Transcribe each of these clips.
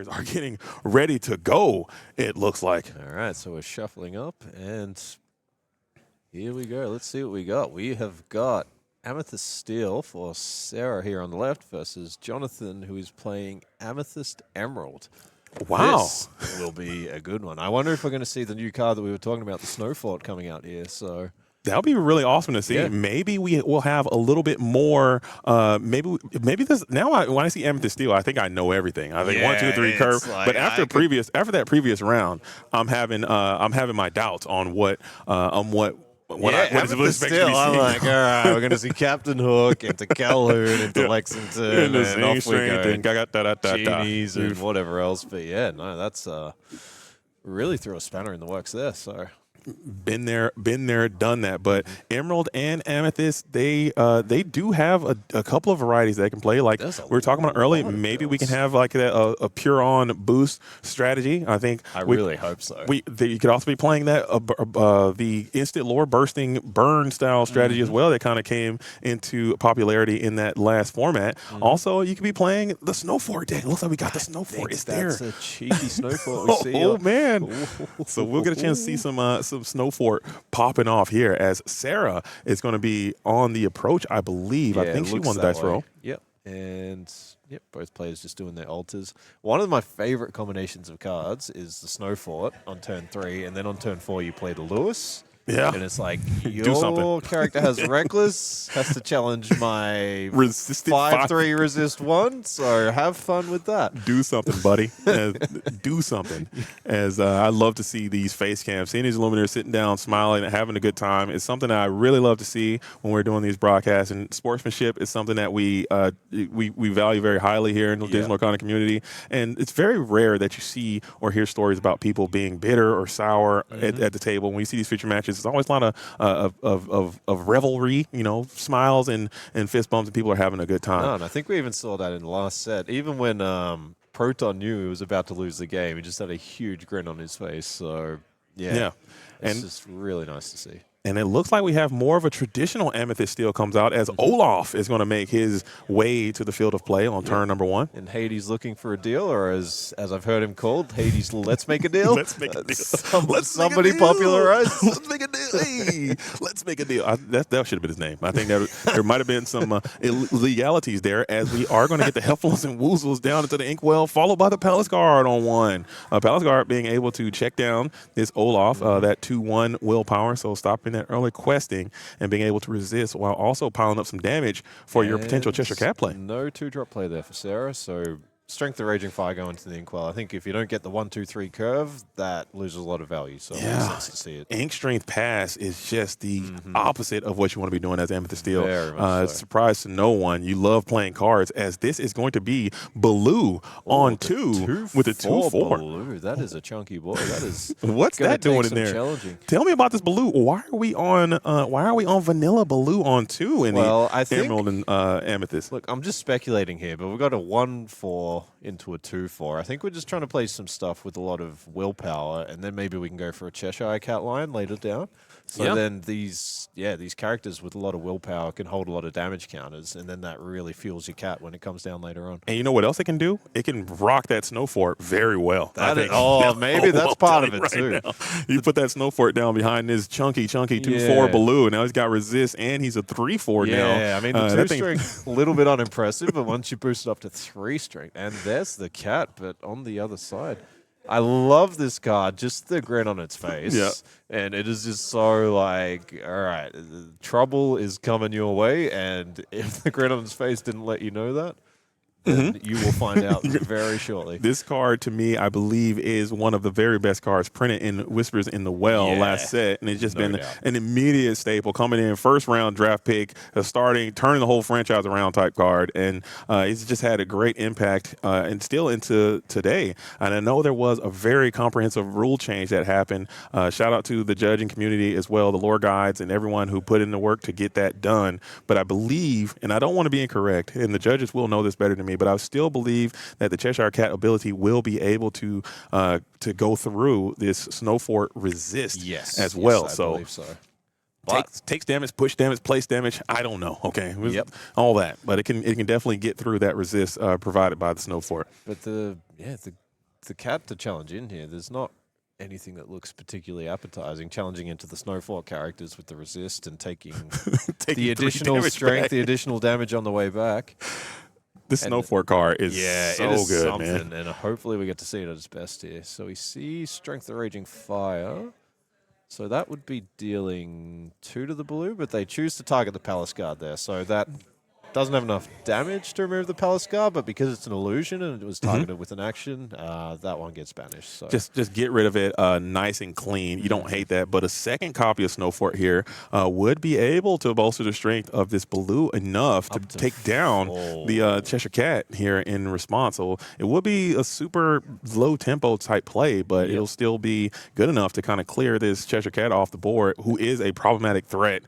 players are getting ready to go, it looks like. All right, so we're shuffling up, and here we go. Let's see what we got. We have got Amethyst Steel for Sarah here on the left versus Jonathan, who is playing Amethyst Emerald. Wow. This will be a good one. I wonder if we're going to see the new card that we were talking about, the Snow Fort, coming out here. So that would be really awesome to see. Yeah. Maybe we will have a little bit more. Maybe this now. When I see Amethyst Steel, I think I know everything. I think 1, 2, 3 curve. like but after that previous round, I'm having my doubts on what I is really expected to be I'm seen. like, all right, we're going to see Captain Hook into Calhoun into Lexington and off we go. Genies and whatever else. But yeah, no, that's really threw a spanner in the works there. So been there, done that. But Emerald and Amethyst, they do have a couple of varieties they can play. Like we were talking about earlier, maybe we can have like a pure on boost strategy. I think I really hope so. You could also be playing that the instant lore bursting burn style strategy as well. That kind of came into popularity in that last format. Also, you could be playing the Snow Fort deck. It looks like we got the Snow Fort. It's there. That's a cheeky Snow Fort we see. Oh man! So we'll get a chance to see some Snow Fort popping off here as Sarah is going to be on the approach, I believe. I think she won the dice roll. Yep. And yep, both players just doing their alters. One of my favorite combinations of cards is the Snow Fort on turn 3, and then on turn 4 you play the Lewis. Yeah. And it's like, your character has Reckless, has to challenge my 5/3 resist 1, so have fun with that. Do something, buddy. Do something. As I love to see these face cams, seeing these Illuminators sitting down, smiling, and having a good time is something that I really love to see when we're doing these broadcasts. And sportsmanship is something that we value very highly here in the Digital Lorcana community. And it's very rare that you see or hear stories about people being bitter or sour at the table. When you see these feature matches, it's always a lot of revelry, smiles and fist bumps, and people are having a good time. No, and I think we even saw that in the last set. Even when Proton knew he was about to lose the game, he just had a huge grin on his face. So, yeah. It's just really nice to see. And it looks like we have more of a traditional Amethyst Steel comes out as Olaf is going to make his way to the field of play on turn number 1. And Hades looking for a deal, or as I've heard him called, Hades, let's make a deal. Let's make a deal. Somebody popularized. Let's make a deal. Hey, let's make a deal. That should have been his name. I think that there might have been some illegalities there, as we are going to get the Hefflins and Woozles down into the Inkwell, followed by the Palace Guard on 1. Palace Guard being able to check down this Olaf, that 2/1 willpower, so stopping that early questing and being able to resist while also piling up some damage for your potential Cheshire Cat play. No 2-drop play there for Sarah, so Strength of Raging Fire going to the Inkwell. I think if you don't get the 1, 2, 3 curve, that loses a lot of value. So it makes sense to see it. Ink Strength Pass is just the opposite of what you want to be doing as Amethyst Steel. Very much so. Surprise to no one. You love playing cards, as this is going to be Baloo on 2 with a 2/4. Baloo. That is a chunky boy. That is what's that doing in there? Challenging. Tell me about this Baloo. Why are we on vanilla Baloo on 2 in the Emerald and Amethyst? Look, I'm just speculating here, but we've got a 1/4 into a 2/4. I think we're just trying to play some stuff with a lot of willpower, and then maybe we can go for a Cheshire Cat line later down. So then these characters with a lot of willpower can hold a lot of damage counters, and then that really fuels your cat when it comes down later on. And you know what else it can do? It can rock that Snow Fort very well. Maybe that's part of it too. Now. You put that Snow Fort down behind this chunky 2/4 Baloo, and now he's got resist, and he's a 3/4 now. Yeah, I mean, the 2 strength, a little bit unimpressive, but once you boost it up to 3 strength, and there's the cat, but on the other side. I love this card, just the grin on its face. Yeah. And it is just so like, all right, trouble is coming your way, and if the grin on its face didn't let you know that, then you will find out very shortly. This card, to me, I believe, is one of the very best cards printed in Whispers in the Well last set. And it's just been an immediate staple coming in, first round draft pick, turning the whole franchise around type card. And it's just had a great impact and still into today. And I know there was a very comprehensive rule change that happened. Shout out to the judging community as well, the lore guides and everyone who put in the work to get that done. But I believe, and I don't want to be incorrect, and the judges will know this better than me, but I still believe that the Cheshire Cat ability will be able to go through this Snow Fort resist as well. I believe so. Takes damage, push damage, place damage. I don't know. Okay, all that, but it can definitely get through that resist provided by the Snow Fort. But the the cat to challenge in here. There's not anything that looks particularly appetizing. Challenging into the Snow Fort characters with the resist and taking the additional strength, the additional damage on the way back. This Snow Fort card is so it is good, something, man. And hopefully we get to see it at its best here. So we see Strength of Raging Fire. So that would be dealing 2 to the blue, but they choose to target the Palace Guard there. So that doesn't have enough damage to remove the Palace Guard, but because it's an illusion and it was targeted with an action, that one gets banished. So just get rid of it nice and clean. You don't hate that. But a second copy of Snow Fort here would be able to bolster the strength of this blue enough to take down the Cheshire Cat here in response. So it would be a super low tempo type play, but it'll still be good enough to kind of clear this Cheshire Cat off the board, who is a problematic threat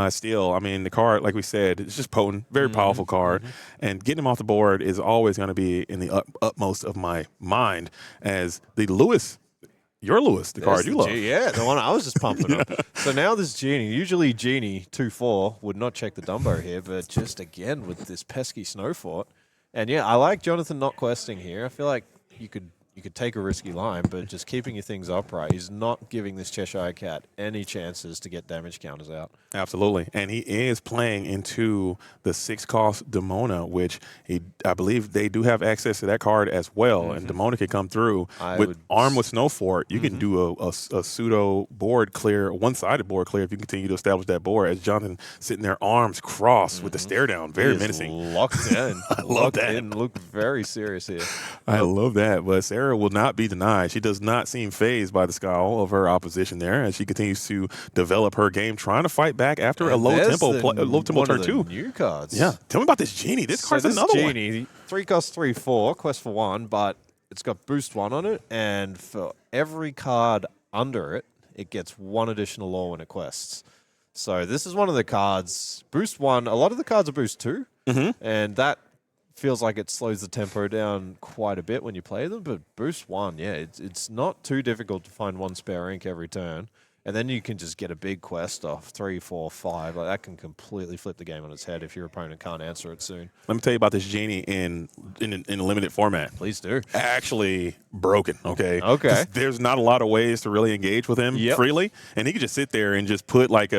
still. I mean, the card, like we said, it's just potent, very powerful card, and getting him off the board is always going to be in the utmost of my mind as the Lewis, your Lewis, the card you love. Yeah, the one I was just pumping up. So now this Genie, usually Genie 2/4 would not check the Dumbo here, but just again with this pesky Snow Fort. And yeah, I like Jonathan not questing here. I feel like you could take a risky line, but just keeping your things upright. He's not giving this Cheshire Cat any chances to get damage counters out. Absolutely. And he is playing into the 6-cost Demona, which I believe they do have access to that card as well. And Demona can come through armed with Snow Fort. You can do a pseudo board clear, a one-sided board clear if you continue to establish that board. As Jonathan sitting there, arms crossed with the stare down. Very menacing. Locked in. I love that. Look very serious here. I love that. But Sarah will not be denied. She does not seem phased by the scowl of her opposition there as she continues to develop her game, trying to fight back after a low tempo turn 2. New cards. Yeah. Tell me about this Genie. This card's another Genie, 3 cost 3/4, quest for 1, but it's got boost 1 on it, and for every card under it, it gets 1 additional law when it quests. So this is one of the cards, boost 1, a lot of the cards are boost 2, and that feels like it slows the tempo down quite a bit when you play them, but boost 1, yeah, it's not too difficult to find 1 spare ink every turn. And then you can just get a big quest off 3, 4, 5. Like that can completely flip the game on its head if your opponent can't answer it soon. Let me tell you about this Genie in a limited format. Please do. Actually broken, okay? Okay. There's not a lot of ways to really engage with him freely. And he could just sit there and just put like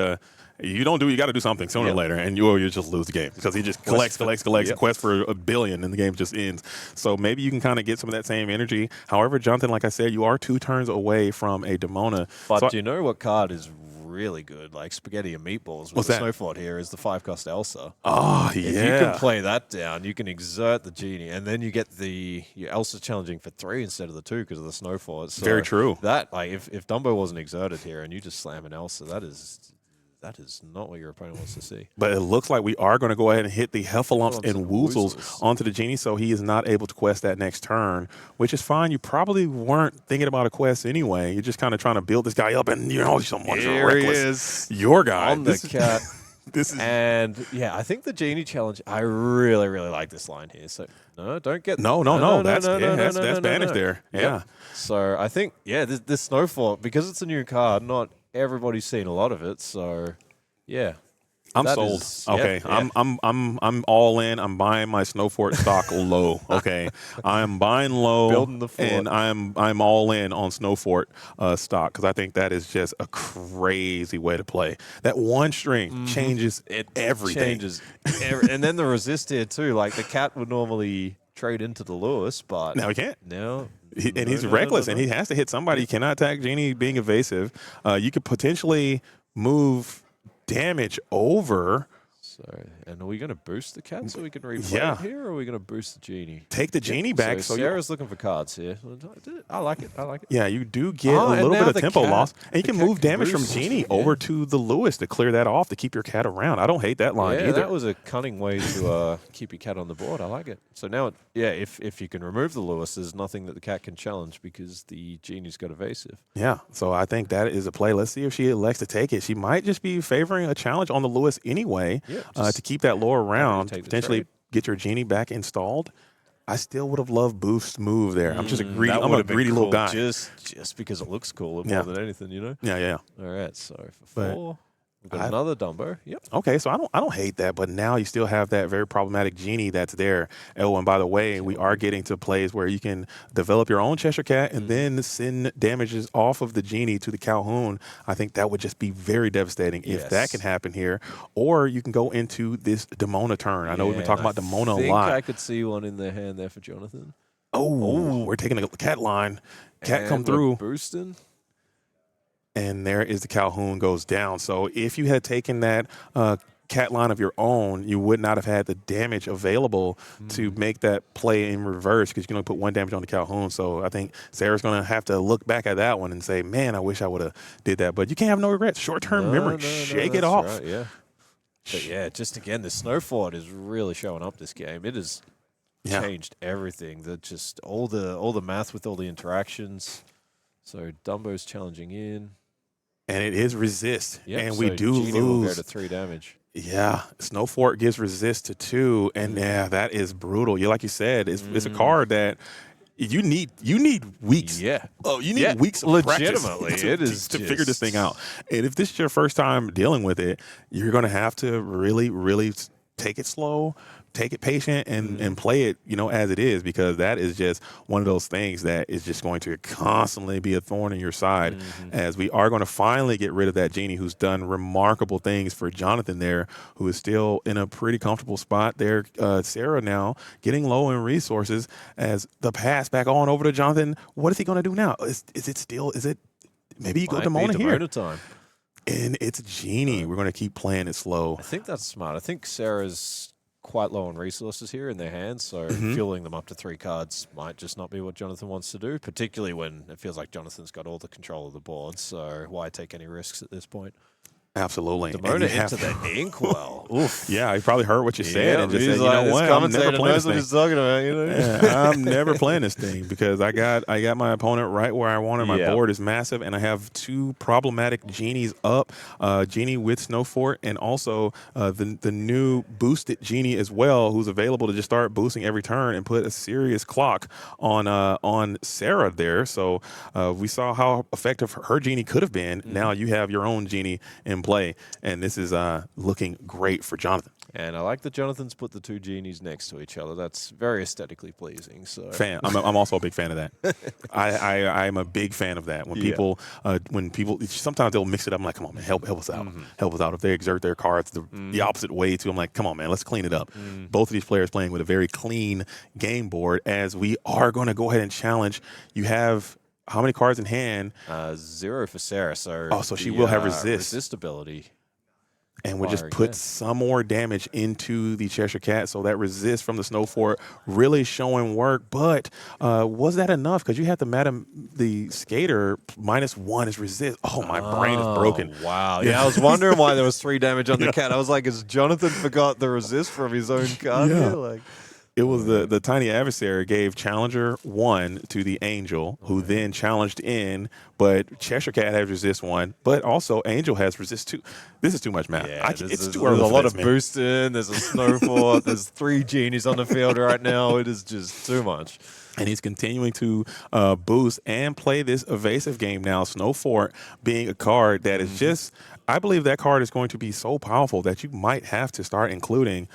you don't do, you got to do something sooner or later, and you just lose the game because he just collects, and quests for $1 billion, and the game just ends. So maybe you can kind of get some of that same energy. However, Jonathan, like I said, you are 2 turns away from a Demona. But do you know what card is really good? Like spaghetti and meatballs with the Snow Fort here is the 5-cost Elsa. Oh, yeah. If you can play that down, you can exert the Genie, and then you get your Elsa challenging for 3 instead of the 2 because of the Snow Fort. So very true. That, like, if Dumbo wasn't exerted here and you just slam an Elsa, that is not what your opponent wants to see. But it looks like we are going to go ahead and hit the Heffalumps and Woozles onto the Genie, so he is not able to quest that next turn, which is fine. You probably weren't thinking about a quest anyway. You're just kind of trying to build this guy up, and you're always someone reckless. Your guy. On the cat. And, yeah, I think the Genie challenge, I really, really like this line here. So, don't get... No. That's banished there. Yeah. Yep. So, I think, this Snow Fort, because it's a new card, not everybody's seen a lot of it, so yeah. I'm sold. Okay. Yeah. I'm all in. I'm buying my Snow Fort stock low. Okay. I'm buying low, building the fort, and I'm all in on Snow Fort stock because I think that is just a crazy way to play. That one string changes everything. And then the resist here too. Like the cat would normally trade into the Lewis, but now he can't. No. He's reckless, and he has to hit somebody. He cannot attack Genie being evasive. You could potentially move damage over. So, and are we going to boost the cat so we can replay it here, or are we going to boost the Genie? Take the Genie back. So Sarah's looking for cards here. I like it. Yeah, you do get a little bit of tempo loss. And you can move damage from Genie over to the Lewis to clear that off to keep your cat around. I don't hate that line either. That was a cunning way to keep your cat on the board. I like it. So now, if you can remove the Lewis, there's nothing that the cat can challenge because the Genie's got evasive. Yeah, so I think that is a play. Let's see if she elects to take it. She might just be favoring a challenge on the Lewis anyway to keep that lower round, to potentially get your Genie back installed. I still would have loved Booth's move there. I'm just a greedy, little guy. Just because it looks cool more than anything, you know? Yeah. All right, so for 4. We've got another Dumbo. Yep. Okay, so I don't hate that, but now you still have that very problematic genie that's there. Oh, and by the way, we are getting to plays where you can develop your own Cheshire Cat and then send damages off of the genie to the Calhoun. I think that would just be very devastating if that can happen here. Or you can go into this Demona turn. I know we've been talking about Demona a lot. I could see one in their hand there for Jonathan. Oh, we're taking a cat line. Cat come through. Boosting. And there is the Calhoun goes down. So if you had taken that cat line of your own, you would not have had the damage available to make that play in reverse because you can only put 1 damage on the Calhoun. So I think Sarah's going to have to look back at that one and say, man, I wish I would have did that. But you can't have no regrets. Short-term memory. Shake it off. Right, yeah. But yeah, just again, the snow fort is really showing up this game. It has changed everything. That just all the math with all the interactions. So Dumbo's challenging in. And it is resist. Yep, and so we do Genie lose. Will go to 3 damage. Yeah. Snow Fort gives resist to 2. And that is brutal. Like you said, it's a card that you need weeks. Yeah. Oh, you need weeks of practice to figure this thing out. And if this is your first time dealing with it, you're going to have to really, really take it slow, take it patient, and play it, as it is, because that is just one of those things that is just going to constantly be a thorn in your side, as we are going to finally get rid of that genie who's done remarkable things for Jonathan there, who is still in a pretty comfortable spot there. Sarah now getting low in resources as the pass back on over to Jonathan. What is he going to do now? Is it maybe you go to Demona here? Time. And it's Genie. We're going to keep playing it slow. I think that's smart. I think Sarah's quite low on resources here in their hands, so fueling them up to 3 cards might just not be what Jonathan wants to do, particularly when it feels like Jonathan's got all the control of the board, so why take any risks at this point? Absolutely. Demona into the Inkwell. Oof. Yeah, he probably heard what you said and just said, what? I'm never playing this thing. He's talking about, I'm never playing this thing because I got my opponent right where I wanted. My board is massive, and I have 2 problematic genies up. Genie with Snowfort, and also the new boosted genie as well, who's available to just start boosting every turn and put a serious clock on Sarah there. So we saw how effective her genie could have been. Now you have your own genie in play, and this is looking great for Jonathan. And I like that Jonathan's put the 2 genies next to each other. That's very aesthetically pleasing. So I'm also a big fan of that. I'm a big fan of that. When people sometimes they'll mix it up. I'm like, come on, man, help us out. Help us out. If they exert their cards the opposite way too, I'm like, come on, man, let's clean it up. Both of these players playing with a very clean game board, as we are going to go ahead and challenge. You have how many cards in hand? 0 for Sarah. So she will have resist ability. And we'll just put some more damage into the Cheshire Cat. So that resist from the Snow Fort really showing work. But was that enough? Because you had the skater -1 is resist. Oh, my brain is broken. Wow. Yeah, I was wondering why there was 3 damage on the cat. I was like, is Jonathan forgot the resist from his own card? Yeah. It was the tiny adversary gave Challenger 1 to the Angel, who then challenged in, but Cheshire Cat has resist 1, but also Angel has resist 2. This is too much math. It's too early. There's a lot of boosting. There's a Snow Fort. There's 3 genies on the field right now. It is just too much. And he's continuing to boost and play this evasive game now. Snow Fort being a card that is just, I believe that card is going to be so powerful that you might have to start including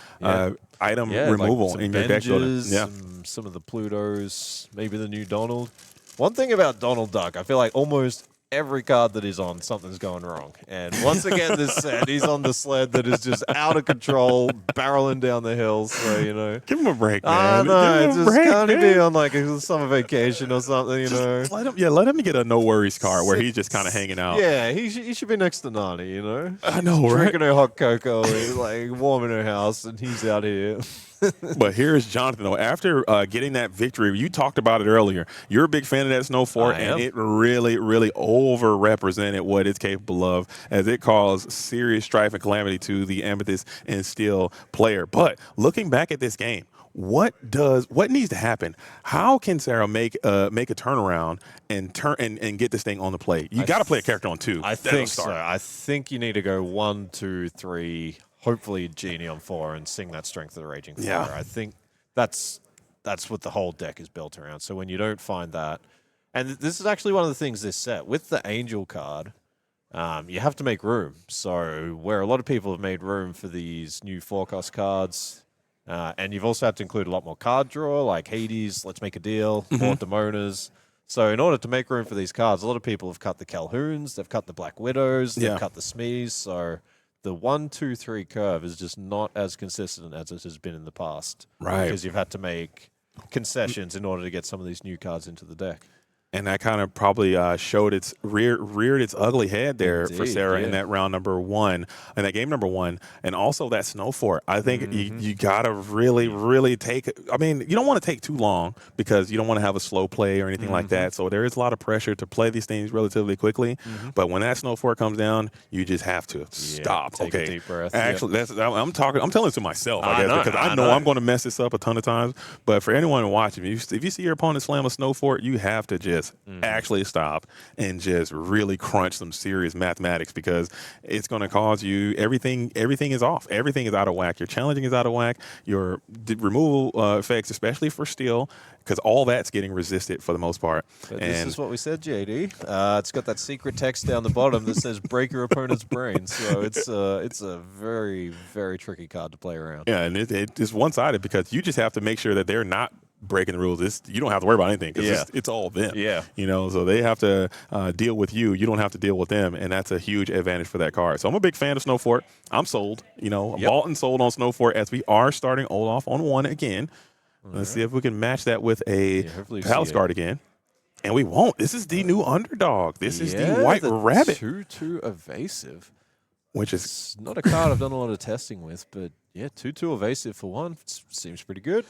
item removal like in your deck builder. Yeah, some of the Plutos, maybe the new Donald. One thing about Donald Duck, I feel like almost every card that he's on, something's going wrong. And once again, this set, he's on the sled that is just out of control, barreling down the hill. So, give him a break, man. No, can't he be on like a summer vacation or something, Let him get a no worries card where he's just kind of hanging out. Yeah, he should be next to Nani, I know, right? Drinking her hot cocoa, like warming her house, and he's out here. But here's Jonathan, though. After getting that victory, you talked about it earlier. You're a big fan of that Snow Fort, and it really, really overrepresented what it's capable of, as it caused serious strife and calamity to the Amethyst and Steel player. But looking back at this game, what needs to happen? How can Sarah make a turnaround and get this thing on the play? You got to play a character on 2. I think so. I think you need to go 1, 2, 3. Hopefully Genie on 4 and sing that Strength of the Raging Fire. Yeah. I think that's what the whole deck is built around. So when you don't find that, and this is actually one of the things this set with the Angel card, you have to make room. So where a lot of people have made room for these new 4-cost cards, and you've also had to include a lot more card draw, like Hades, Let's Make a Deal, more Demonas. So in order to make room for these cards, a lot of people have cut the Calhouns, they've cut the Black Widows, they've cut the Smees. So the 1, 2, 3 curve is just not as consistent as it has been in the past. Right. Because you've had to make concessions in order to get some of these new cards into the deck. And that kind of probably showed its reared its ugly head there for Sarah in that round number 1, and that game number 1, and also that snow fort. I think you gotta really take. I mean, you don't want to take too long because you don't want to have a slow play or anything like that. So there is a lot of pressure to play these things relatively quickly. But when that snow fort comes down, you just have to stop. Take a deep breath. Actually, I'm telling it to myself, I guess, because I know I'm going to mess this up a ton of times. But for anyone watching, if you see your opponent slam a snow fort, you have to just actually stop and just really crunch some serious mathematics, because it's going to cause you everything is off. Everything is out of whack. Your challenging is out of whack. Your removal effects, especially for steel, because all that's getting resisted for the most part. But this is what we said, JD. It's got that secret text down the bottom that says "break your opponent's brain." So it's a very, very tricky card to play around. Yeah, and it's one-sided because you just have to make sure that they're not breaking the rules. You don't have to worry about anything because it's all them. Yeah. So they have to deal with you. You don't have to deal with them, and that's a huge advantage for that card. So I'm a big fan of Snow Fort. I'm sold. Bought and sold on Snow Fort, as we are starting Olaf on 1 again. Let's see if we can match that with a Palace Guard again. And we won't. This is the new underdog. This is the White Rabbit. 2/2 evasive. Which is it's not a card I've done a lot of testing with, but 2/2 evasive for 1 seems pretty good.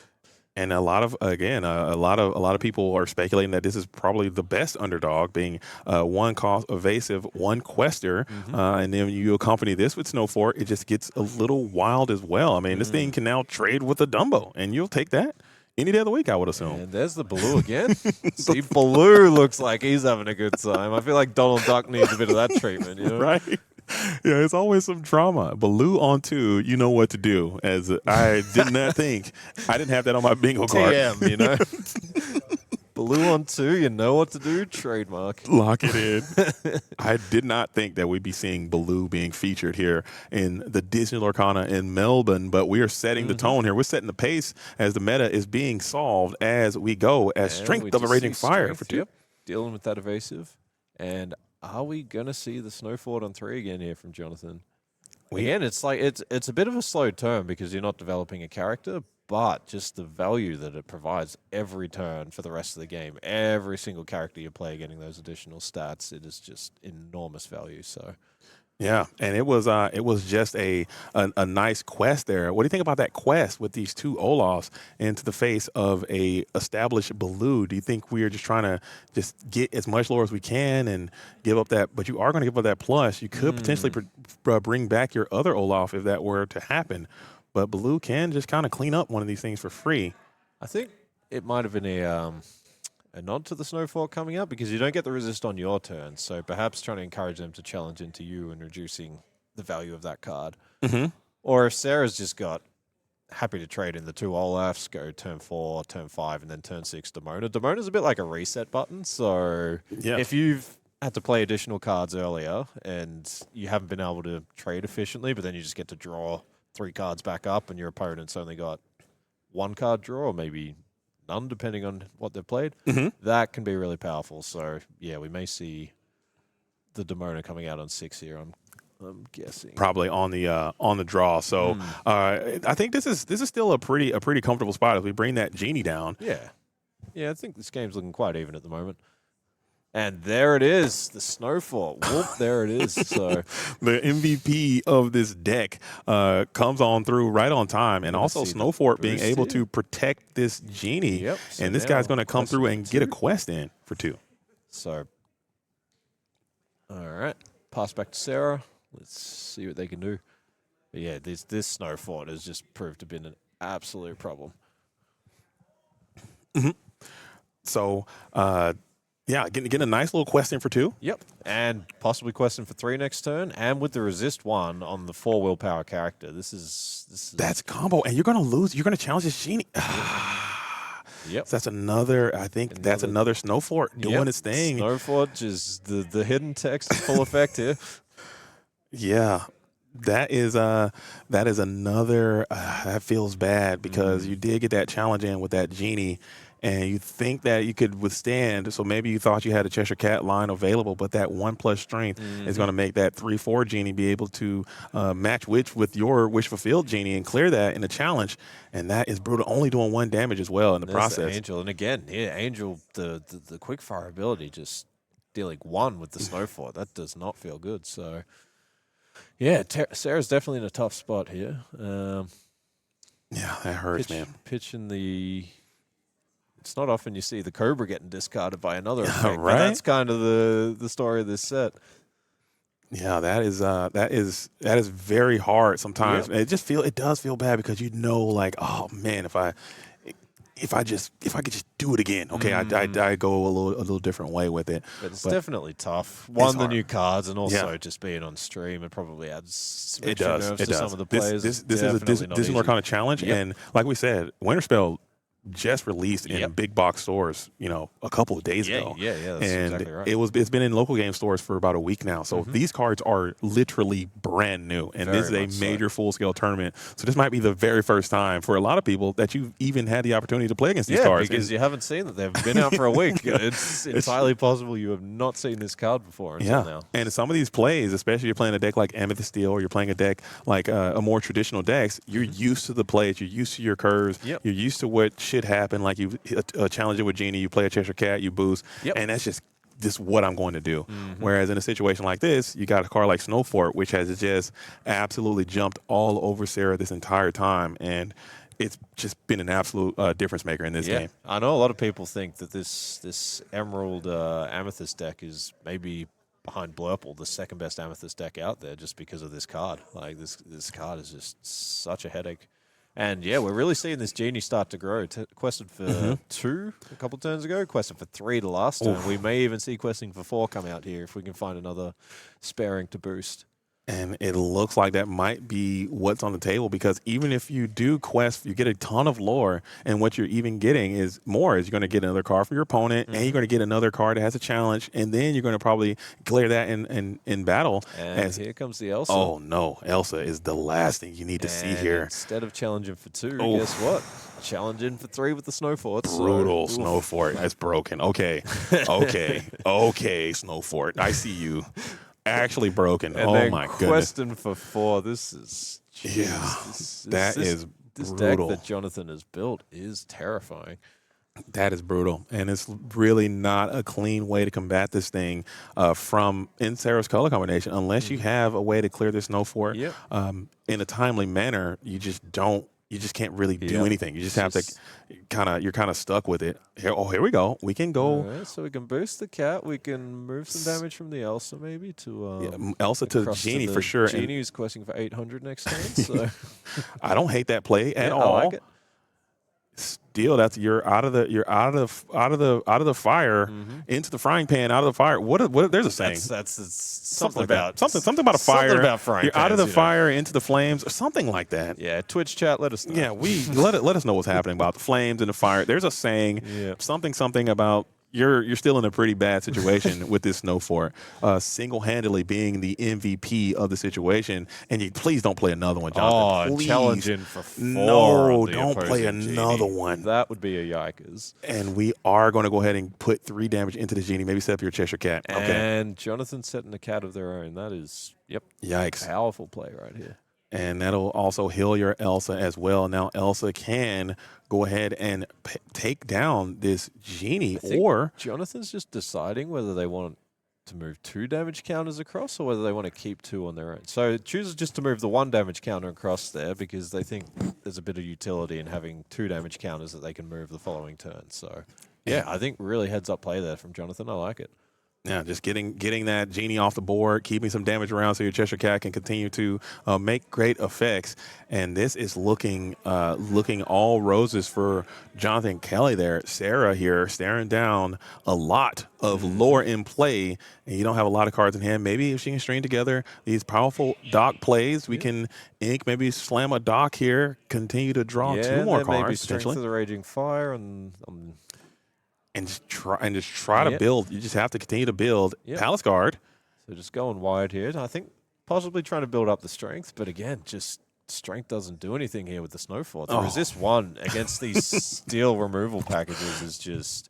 And a lot of people are speculating that this is probably the best underdog, being 1 cost evasive, 1 quester, and then you accompany this with Snow Fort. It just gets a little wild as well. I mean, this thing can now trade with a Dumbo, and you'll take that any day of the week, I would assume. And there's the Baloo again. See, Baloo looks like he's having a good time. I feel like Donald Duck needs a bit of that treatment, Right? Yeah, it's always some drama. Baloo on 2, you know what to do. As I did not think, I didn't have that on my bingo card. TM, Baloo on 2, you know what to do. Trademark. Lock it in. I did not think that we'd be seeing Baloo being featured here in the Disney Lorcana in Melbourne, but we are setting the tone here. We're setting the pace as the meta is being solved as we go, as Strength of a Raging Fire for 2. Dealing with that evasive. And are we going to see the Snow Fort on 3 again here from Jonathan? Again, it's like it's a bit of a slow turn because you're not developing a character, but just the value that it provides every turn for the rest of the game. Every single character you play getting those additional stats, it is just enormous value. So yeah, and it was just a nice quest there. What do you think about that quest with these 2 Olafs into the face of a established Baloo? Do you think we are just trying to just get as much lore as we can and give up that? But you are going to give up that plus. You could potentially bring back your other Olaf if that were to happen. But Baloo can just kind of clean up one of these things for free. I think it might have been a nod to the Snow Fort coming up because you don't get the resist on your turn. So perhaps trying to encourage them to challenge into you and reducing the value of that card. Or if Sarah's just got happy to trade in the 2 Olafs, go turn 4, turn 5, and then turn 6 Demona. Demona's a bit like a reset button. So if you've had to play additional cards earlier and you haven't been able to trade efficiently, but then you just get to draw 3 cards back up and your opponent's only got 1 card draw or maybe none, depending on what they've played, that can be really powerful. So, yeah, we may see the Demona coming out on 6 here, I'm guessing. Probably on the draw. So I think this is still a pretty comfortable spot as we bring that Genie down. Yeah. Yeah, I think this game's looking quite even at the moment. And there it is, the Snow Fort. Whoop, there it is. So the MVP of this deck comes on through right on time, and also Snow Fort being able to protect this Genie. Yep. So and this guy's going to come through and get a quest in for 2. So, all right, pass back to Sarah. Let's see what they can do. But yeah, this Snow Fort has just proved to be an absolute problem. So, yeah, getting a nice little quest in for 2. Yep, and possibly question for 3 next turn, and with the resist 1 on the 4 willpower character. This is that's combo, and you're gonna lose. You're gonna challenge this Genie. Yep. So that's another. I think that's another snow fort doing its thing. Snow fort is the hidden text is full effect here. Yeah. That is another that feels bad because you did get that challenge in with that genie, and you think that you could withstand. So maybe you thought you had a Cheshire Cat line available, but that 1+ strength is going to make that 3/4 genie be able to match with your wish fulfilled genie and clear that in the challenge, and that is brutal. Only doing 1 damage as well in the process. The Angel, and again, Angel, the quick fire ability just dealing 1 with the snow fort. That does not feel good. So. Yeah, Sarah's definitely in a tough spot here. Yeah, that hurts, man. Pitching the... It's not often you see the Cobra getting discarded by another effect, right? But that's kind of the story of this set. Yeah, that is very hard sometimes. Yep. It does feel bad because like, oh man, if I could just do it again, okay, I go a little different way with it. But it's definitely tough. One, the new cards, and also just being on stream, it probably adds some extra nerves to some of the players. This is a Lorcana challenge, and like we said, Winter Spell just released in big box stores, a couple of days ago. Yeah, that's and exactly right. It's been in local game stores for about a week now. So these cards are literally brand new, and this is a major full scale tournament. So this might be the very first time for a lot of people that you've even had the opportunity to play against these cards. Because you haven't seen that. They've been out for a week. It's entirely possible you have not seen this card before until now. And some of these plays, especially you're playing a deck like Amethyst Steel, or you're playing a deck like a more traditional decks, you're used to the plays, you're used to your curves, you're used to what should happen. Like you challenge it with Genie, you play a Cheshire Cat, you boost, and that's just what I'm going to do. Whereas in a situation like this, you got a card like Snowfort, which has just absolutely jumped all over Sarah this entire time, and it's just been an absolute difference maker in this game. I know a lot of people think that this Emerald Amethyst deck is maybe behind Blurple, the second best Amethyst deck out there, just because of this card. Like this card is just such a headache. And we're really seeing this Genie start to grow. Quested for 2 a couple turns ago, quested for 3 the last turn. We may even see questing for 4 come out here if we can find another sparing to boost. And it looks like that might be what's on the table, because even if you do quest, you get a ton of lore, and what you're even getting is you're going to get another card from your opponent, and you're going to get another card that has a challenge, and then you're going to probably clear that in battle. And here comes the Elsa. Oh no, Elsa is the last thing you need to see here. Instead of challenging for 2, guess what? Challenging for 3 with the Snow Fort. Brutal Snow Fort. That's broken. Okay, Snow Fort. I see you. Actually broken. And oh my goodness. Questing for 4. This is this brutal. Deck that Jonathan has built is terrifying. That is brutal, and it's really not a clean way to combat this thing from in Sarah's color combination, unless you have a way to clear this Snow Fort in a timely manner. You just can't really do anything. You just have to you're kind of stuck with it. Here we go. We can go. Right, so we can boost the cat. We can move some damage from the Elsa maybe to Elsa to Genie for sure. Genie who's questing for 800 next turn. So I don't hate that play at all. I like it. Still, you're out of the fire into the frying pan, out of the fire. What there's a saying. That's something about a fire. Something about frying. You're out of the fire into the flames, or something like that. Yeah, Twitch chat, let us know. Yeah, let us know what's happening about the flames and the fire. There's a saying, something about you're still in a pretty bad situation with this Snow Fort, single-handedly being the MVP of the situation, and you please don't play another one, Jonathan. Please. Challenging for 4. No, don't play another one. That would be a yikers. And we are going to go ahead and put 3 damage into the Genie. Maybe set up your Cheshire Cat. Okay. And Jonathan setting a cat of their own. That is, yikes, powerful play right here. And that'll also heal your Elsa as well. Now Elsa can go ahead and take down this Genie, or Jonathan's just deciding whether they want to move 2 damage counters across or whether they want to keep 2 on their own. So it chooses just to move the 1 damage counter across there because they think there's a bit of utility in having 2 damage counters that they can move the following turn. So I think really heads up play there from Jonathan. I like it. Yeah, just getting that genie off the board, keeping some damage around so your Cheshire Cat can continue to make great effects. And this is looking all roses for Jonathan Kelly there. Sarah here staring down a lot of lore in play, and you don't have a lot of cards in hand. Maybe if she can string together these powerful dock plays, we can ink, maybe slam a dock here, continue to draw 2 more cards. Maybe Strength of the Raging Fire and just try to build. You just have to continue to build. Palace Guard. So just going wide here. I think possibly trying to build up the strength, but again, just strength doesn't do anything here with the Snowfort. The resist 1 against these steel removal packages is just,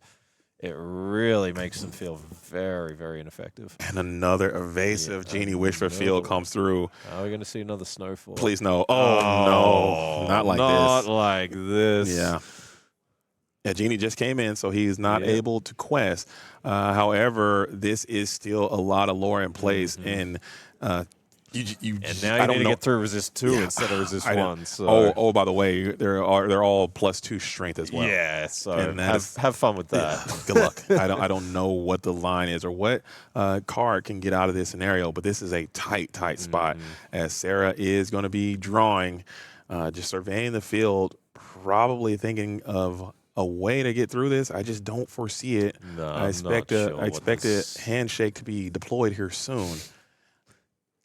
it really makes them feel very, very ineffective. And another evasive Genie Wish for Field comes through. Are we going to see another Snowfort? Please no. No. Not like this. Not like this. Yeah. Yeah, Genie just came in, so he's not able to quest. However, this is still a lot of lore in place, and you and now you need to get through resist 2 instead of resist 1. So. By the way, they're all +2 strength as well. Yeah, so and have fun with that. Yeah, good luck. I don't know what the line is or what card can get out of this scenario, but this is a tight spot as Sarah is going to be drawing, just surveying the field, probably thinking of a way to get through this. I just don't foresee it. No, I expect a handshake to be deployed here soon.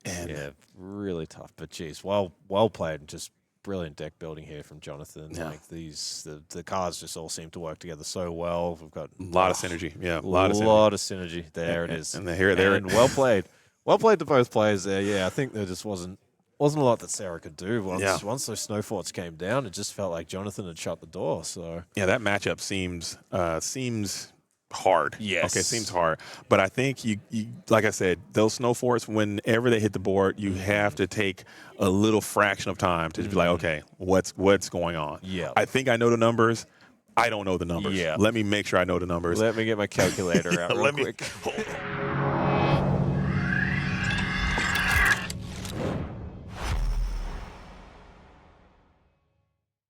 And yeah, really tough. But geez, well played. Just brilliant deck building here from Jonathan. Yeah. Like the cards just all seem to work together so well. We've got a lot of synergy. Yeah, a lot of synergy. There it is. And there. And well played. Well played to both players there. Yeah, I think there just wasn't a lot that Sarah could do. Once those Snowforts came down, it just felt like Jonathan had shut the door. So yeah, that matchup seems hard. Yes. Okay, it seems hard. But I think you like I said, those Snowforts, whenever they hit the board, you have to take a little fraction of time to just be like, okay, what's going on? Yeah. I think I know the numbers. I don't know the numbers. Yeah. Let me make sure I know the numbers. Let me get my calculator out real quick.